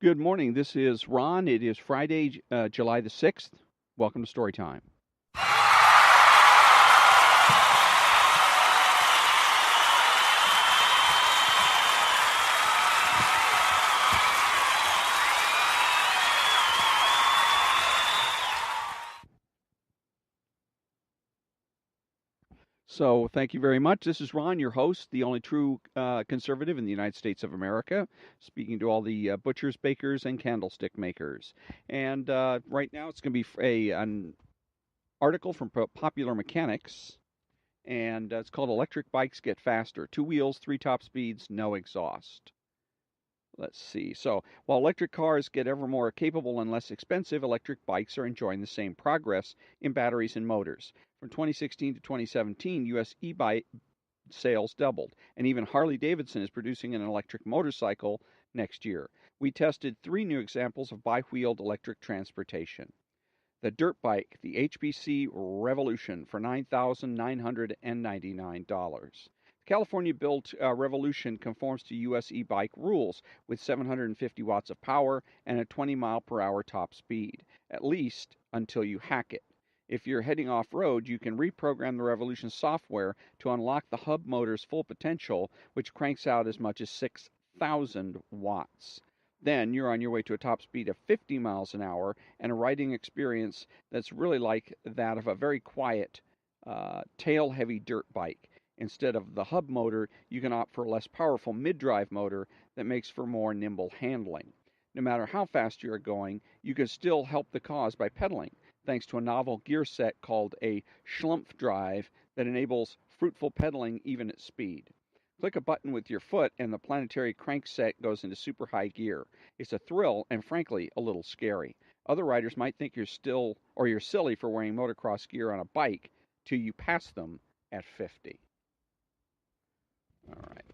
Good morning. This is Ron. It is Friday, July the 6th. Welcome to Storytime. So, thank you very much. This is Ron, your host, the only true conservative in the United States of America, speaking to all the butchers, bakers, and candlestick makers. And right now, it's going to be an article from Popular Mechanics, and it's called Electric Bikes Get Faster. 2 wheels, 3 top speeds, no exhaust. Let's see. So, while electric cars get ever more capable and less expensive, electric bikes are enjoying the same progress in batteries and motors. From 2016 to 2017, U.S. e-bike sales doubled, and even Harley-Davidson is producing an electric motorcycle next year. We tested 3 new examples of bi-wheeled electric transportation. The dirt bike, the HPC Revolution, for $9,999. California-built Revolution conforms to U.S. e-bike rules with 750 watts of power and a 20-mile-per-hour top speed, at least until you hack it. If you're heading off-road, you can reprogram the Revolution software to unlock the hub motor's full potential, which cranks out as much as 6,000 watts. Then you're on your way to a top speed of 50 miles an hour and a riding experience that's really like that of a very quiet, tail-heavy dirt bike. Instead of the hub motor, you can opt for a less powerful mid-drive motor that makes for more nimble handling. No matter how fast you're going, you can still help the cause by pedaling, thanks to a novel gear set called a Schlumpf drive that enables fruitful pedaling even at speed. Click a button with your foot and the planetary crankset goes into super high gear. It's a thrill and frankly a little scary. Other riders might think you're silly for wearing motocross gear on a bike till you pass them at 50. All right.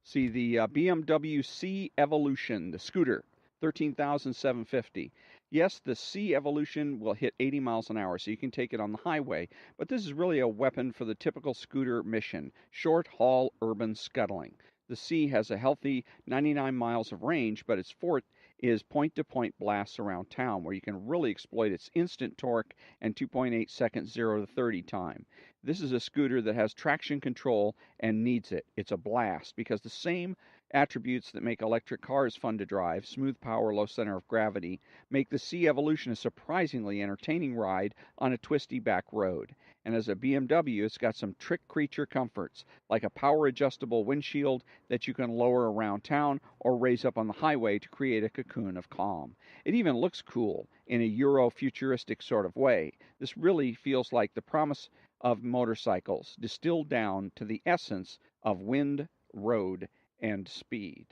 See the BMW C Evolution, the scooter, $13,750. Yes, the C Evolution will hit 80 miles an hour, so you can take it on the highway, but this is really a weapon for the typical scooter mission, short-haul urban scuttling. The C has a healthy 99 miles of range, but its forte is point-to-point blasts around town, where you can really exploit its instant torque and 2.8 second 0 to 30 time. This is a scooter that has traction control and needs it. It's a blast because the same attributes that make electric cars fun to drive, smooth power, low center of gravity, make the C Evolution a surprisingly entertaining ride on a twisty back road. And as a BMW, it's got some trick creature comforts, like a power adjustable windshield that you can lower around town or raise up on the highway to create a cocoon of calm. It even looks cool in a Euro futuristic sort of way. This really feels like the promise of motorcycles, distilled down to the essence of wind, road, and speed.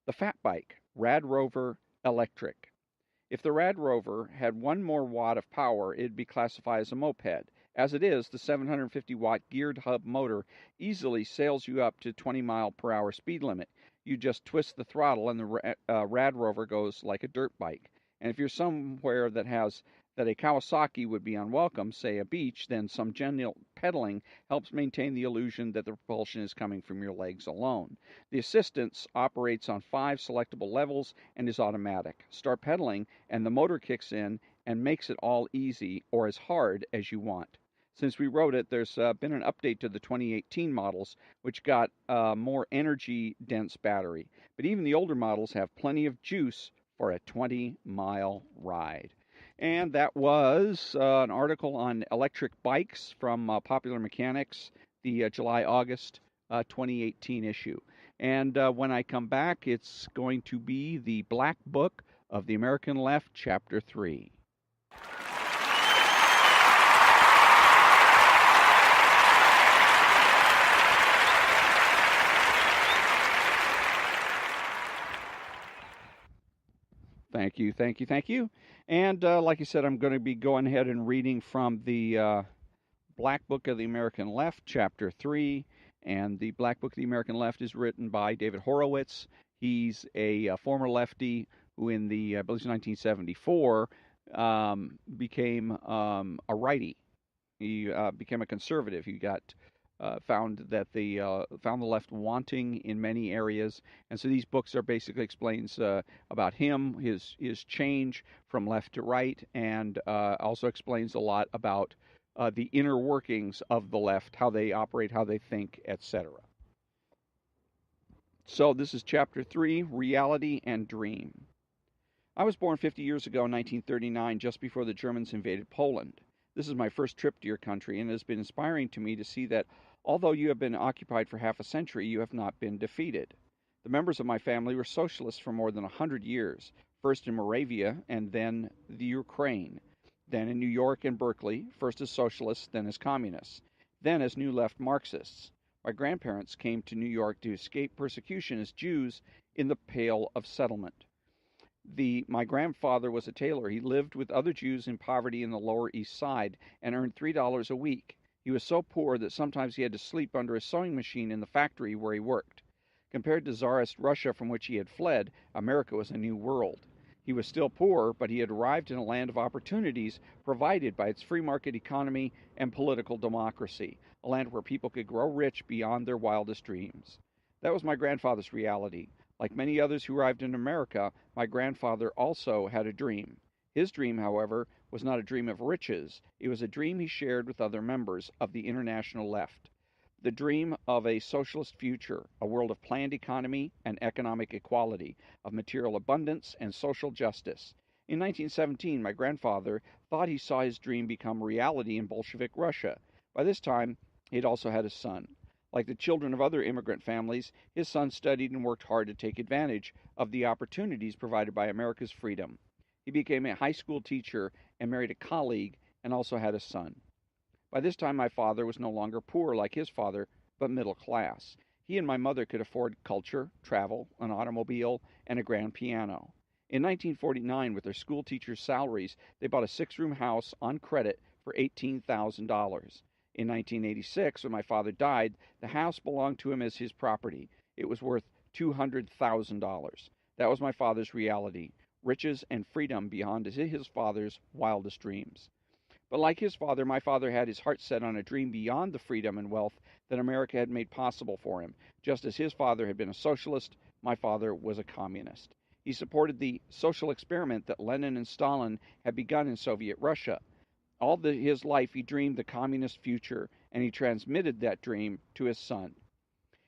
The Fat Bike, Rad Rover Electric. If the Rad Rover had 1 more watt of power, it'd be classified as a moped. As it is, the 750-watt geared hub motor easily sails you up to 20-mile-per-hour speed limit. You just twist the throttle and the Rad Rover goes like a dirt bike. And if you're somewhere that a Kawasaki would be unwelcome, say a beach, then some gentle pedaling helps maintain the illusion that the propulsion is coming from your legs alone. The assistance operates on 5 selectable levels and is automatic. Start pedaling and the motor kicks in and makes it all easy or as hard as you want. Since we wrote it, there's been an update to the 2018 models, which got a more energy-dense battery. But even the older models have plenty of juice for a 20-mile ride. And that was an article on electric bikes from Popular Mechanics, the July-August 2018 issue. And when I come back, it's going to be the Black Book of the American Left, Chapter 3. Thank you, thank you, thank you. And like I said, I'm going to be going ahead and reading from the Black Book of the American Left, Chapter 3. And the Black Book of the American Left is written by David Horowitz. He's a former lefty who in I believe 1974, became a righty. He became a conservative. He got found that found the left wanting in many areas, and so these books are basically explains about him, his change from left to right, and also explains a lot about the inner workings of the left, how they operate, how they think, etc. So this is chapter 3, Reality and Dream. I was born 50 years ago in 1939, just before the Germans invaded Poland. This is my first trip to your country, and it has been inspiring to me to see that although you have been occupied for half a century, you have not been defeated. The members of my family were socialists for more than 100 years, first in Moravia and then the Ukraine, then in New York and Berkeley, first as socialists, then as communists, then as New Left Marxists. My grandparents came to New York to escape persecution as Jews in the Pale of Settlement. My grandfather was a tailor. He lived with other Jews in poverty in the Lower East Side and earned $3 a week. He was so poor that sometimes he had to sleep under a sewing machine in the factory where he worked. Compared to Tsarist Russia from which he had fled, America was a new world. He was still poor, but he had arrived in a land of opportunities provided by its free market economy and political democracy, a land where people could grow rich beyond their wildest dreams. That was my grandfather's reality. Like many others who arrived in America, my grandfather also had a dream. His dream, however, was not a dream of riches. It was a dream he shared with other members of the international left. The dream of a socialist future, a world of planned economy and economic equality, of material abundance and social justice. In 1917, my grandfather thought he saw his dream become reality in Bolshevik Russia. By this time, he had also had a son. Like the children of other immigrant families, his son studied and worked hard to take advantage of the opportunities provided by America's freedom. He became a high school teacher and married a colleague and also had a son. By this time, my father was no longer poor like his father, but middle class. He and my mother could afford culture, travel, an automobile, and a grand piano. In 1949, with their school teachers' salaries, they bought a 6-room house on credit for $18,000. In 1986, when my father died, the house belonged to him as his property. It was worth $200,000. That was my father's reality, riches and freedom beyond his father's wildest dreams. But like his father, my father had his heart set on a dream beyond the freedom and wealth that America had made possible for him. Just as his father had been a socialist, my father was a communist. He supported the social experiment that Lenin and Stalin had begun in Soviet Russia. All his life he dreamed the communist future, and he transmitted that dream to his son.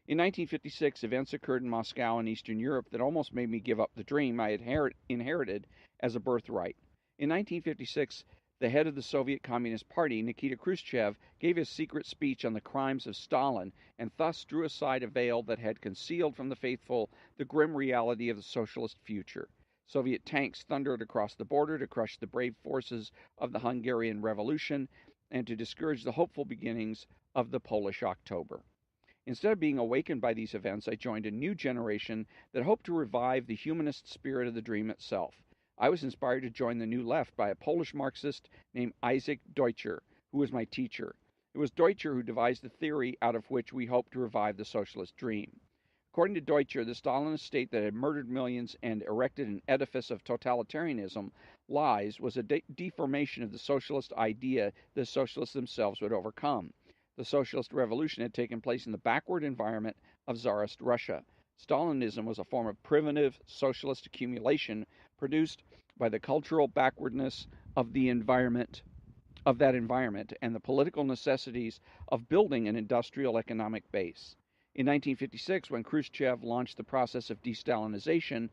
In 1956, events occurred in Moscow and Eastern Europe that almost made me give up the dream I had inherited as a birthright. In 1956, the head of the Soviet Communist Party, Nikita Khrushchev, gave his secret speech on the crimes of Stalin and thus drew aside a veil that had concealed from the faithful the grim reality of the socialist future. Soviet tanks thundered across the border to crush the brave forces of the Hungarian Revolution and to discourage the hopeful beginnings of the Polish October. Instead of being awakened by these events, I joined a new generation that hoped to revive the humanist spirit of the dream itself. I was inspired to join the New Left by a Polish Marxist named Isaac Deutscher, who was my teacher. It was Deutscher who devised the theory out of which we hoped to revive the socialist dream. According to Deutscher, the Stalinist state that had murdered millions and erected an edifice of totalitarianism, lies, was a deformation of the socialist idea the socialists themselves would overcome. The socialist revolution had taken place in the backward environment of Tsarist Russia. Stalinism was a form of primitive socialist accumulation produced by the cultural backwardness of that environment and the political necessities of building an industrial economic base. In 1956, when Khrushchev launched the process of de-Stalinization,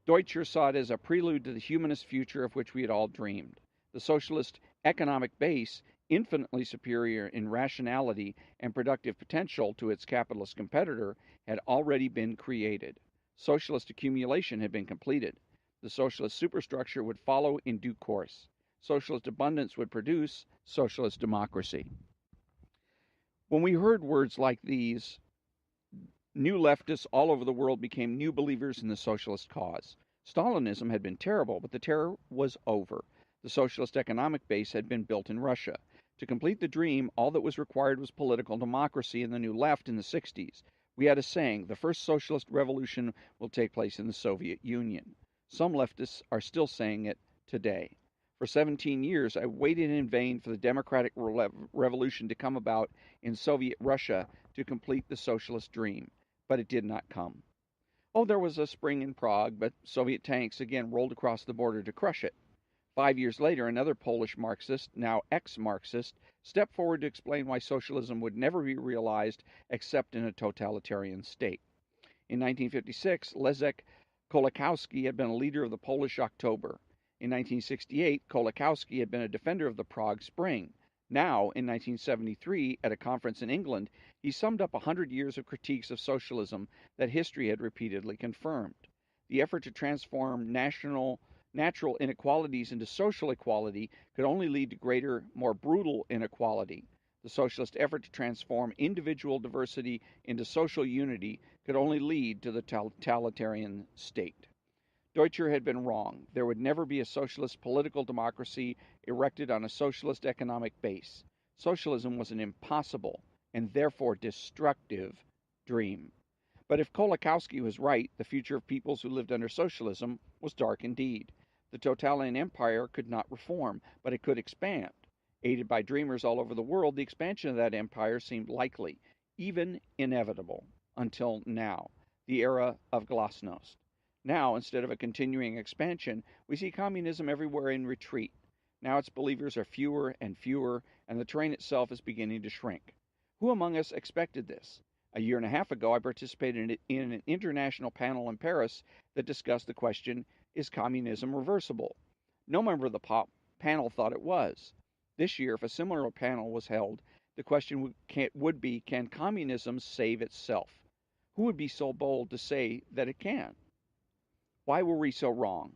Deutscher saw it as a prelude to the humanist future of which we had all dreamed. The socialist economic base, infinitely superior in rationality and productive potential to its capitalist competitor, had already been created. Socialist accumulation had been completed. The socialist superstructure would follow in due course. Socialist abundance would produce socialist democracy. When we heard words like these, new leftists all over the world became new believers in the socialist cause. Stalinism had been terrible, but the terror was over. The socialist economic base had been built in Russia. To complete the dream, all that was required was political democracy in the new left in the 60s. We had a saying, the first socialist revolution will take place in the Soviet Union. Some leftists are still saying it today. For 17 years, I waited in vain for the democratic revolution to come about in Soviet Russia to complete the socialist dream, but it did not come. Oh, there was a spring in Prague, but Soviet tanks again rolled across the border to crush it. 5 years later, another Polish Marxist, now ex-Marxist, stepped forward to explain why socialism would never be realized except in a totalitarian state. In 1956, Leszek Kolakowski had been a leader of the Polish October. In 1968, Kolakowski had been a defender of the Prague Spring. Now, in 1973, at a conference in England, he summed up 100 years of critiques of socialism that history had repeatedly confirmed. The effort to transform natural inequalities into social equality could only lead to greater, more brutal inequality. The socialist effort to transform individual diversity into social unity could only lead to the totalitarian state. Deutscher had been wrong. There would never be a socialist political democracy erected on a socialist economic base. Socialism was an impossible and therefore destructive dream. But if Kolakowski was right, the future of peoples who lived under socialism was dark indeed. The totalitarian empire could not reform, but it could expand. Aided by dreamers all over the world, the expansion of that empire seemed likely, even inevitable, until now, the era of glasnost. Now, instead of a continuing expansion, we see communism everywhere in retreat. Now its believers are fewer and fewer, and the terrain itself is beginning to shrink. Who among us expected this? A year and a half ago, I participated in an international panel in Paris that discussed the question, is communism reversible? No member of the panel thought it was. This year, if a similar panel was held, the question would be, can communism save itself? Who would be so bold to say that it can? Why were we so wrong?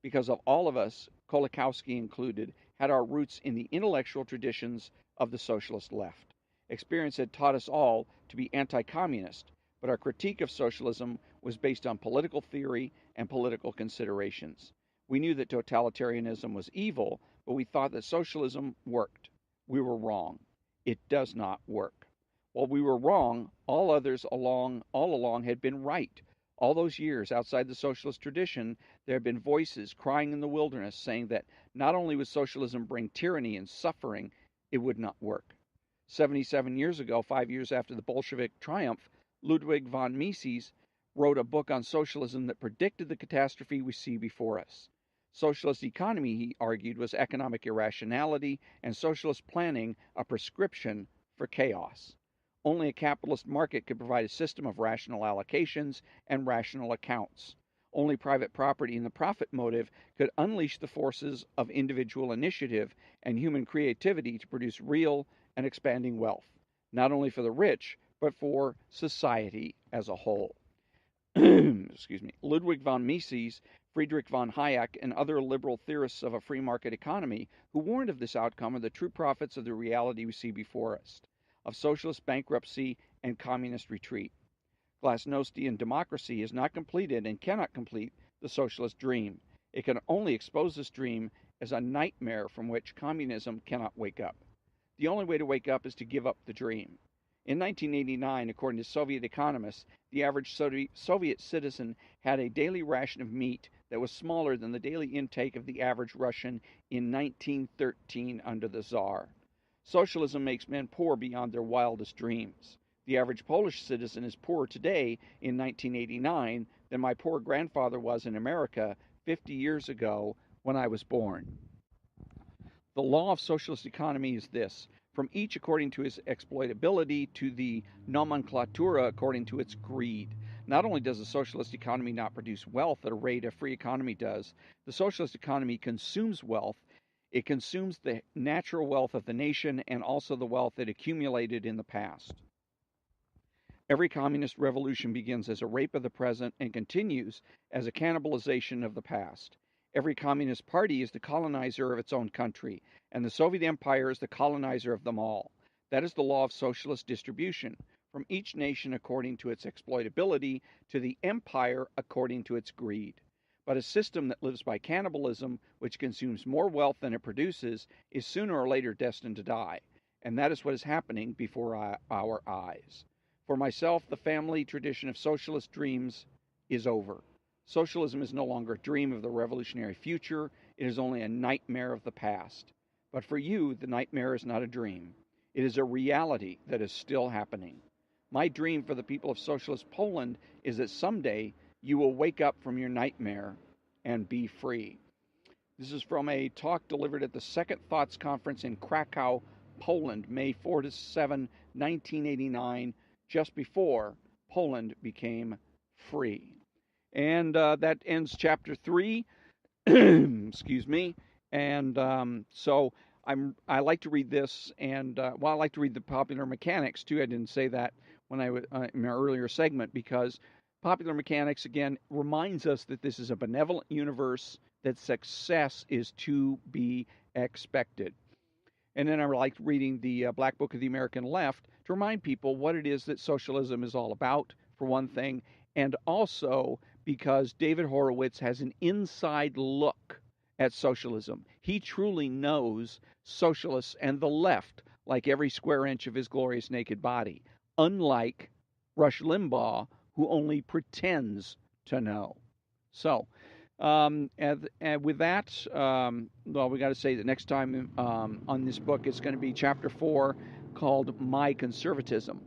Because of all of us, Kolakowski included, had our roots in the intellectual traditions of the socialist left. Experience had taught us all to be anti-communist, but our critique of socialism was based on political theory and political considerations. We knew that totalitarianism was evil, but we thought that socialism worked. We were wrong. It does not work. While we were wrong, all along had been right. All those years outside the socialist tradition, there had been voices crying in the wilderness saying that not only would socialism bring tyranny and suffering, it would not work. 77 years ago, 5 years after the Bolshevik triumph, Ludwig von Mises wrote a book on socialism that predicted the catastrophe we see before us. Socialist economy, he argued, was economic irrationality, and socialist planning a prescription for chaos. Only a capitalist market could provide a system of rational allocations and rational accounts. Only private property and the profit motive could unleash the forces of individual initiative and human creativity to produce real and expanding wealth, not only for the rich, but for society as a whole. Excuse me. Ludwig von Mises, Friedrich von Hayek, and other liberal theorists of a free market economy who warned of this outcome are the true prophets of the reality we see before us, of socialist bankruptcy and communist retreat. Glasnostian democracy is not completed and cannot complete the socialist dream. It can only expose this dream as a nightmare from which communism cannot wake up. The only way to wake up is to give up the dream. In 1989, according to Soviet economists, the average Soviet citizen had a daily ration of meat that was smaller than the daily intake of the average Russian in 1913 under the Tsar. Socialism makes men poor beyond their wildest dreams. The average Polish citizen is poorer today in 1989 than my poor grandfather was in America 50 years ago when I was born. The law of socialist economy is this: from each according to his exploitability to the nomenclatura according to its greed. Not only does the socialist economy not produce wealth at a rate a free economy does, the socialist economy consumes wealth. It consumes the natural wealth of the nation and also the wealth it accumulated in the past. Every communist revolution begins as a rape of the present and continues as a cannibalization of the past. Every communist party is the colonizer of its own country, and the Soviet Empire is the colonizer of them all. That is the law of socialist distribution, from each nation according to its exploitability to the empire according to its greed. But a system that lives by cannibalism, which consumes more wealth than it produces, is sooner or later destined to die, and that is what is happening before our eyes. For myself, the family tradition of socialist dreams is over. Socialism is no longer a dream of the revolutionary future. It is only a nightmare of the past. But for you, the nightmare is not a dream. It is a reality that is still happening. My dream for the people of socialist Poland is that someday you will wake up from your nightmare and be free. This is from a talk delivered at the Second Thoughts Conference in Krakow, Poland, May 4 to 7, 1989, just before Poland became free. And that ends chapter 3. Excuse me. And so I like to read this, and I like to read the Popular Mechanics too. I didn't say that when I was in my earlier segment, because Popular Mechanics again reminds us that this is a benevolent universe, that success is to be expected. And then I like reading the Black Book of the American Left to remind people what it is that socialism is all about, for one thing, and also because David Horowitz has an inside look at socialism. He truly knows socialists and the left like every square inch of his glorious naked body, unlike Rush Limbaugh, who only pretends to know. So, and with that, well, we got to say that next time on this book, it's going to be chapter 4 called My Conservatism.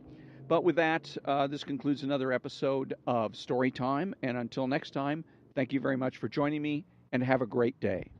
But with that, this concludes another episode of Storytime. And until next time, thank you very much for joining me, and have a great day.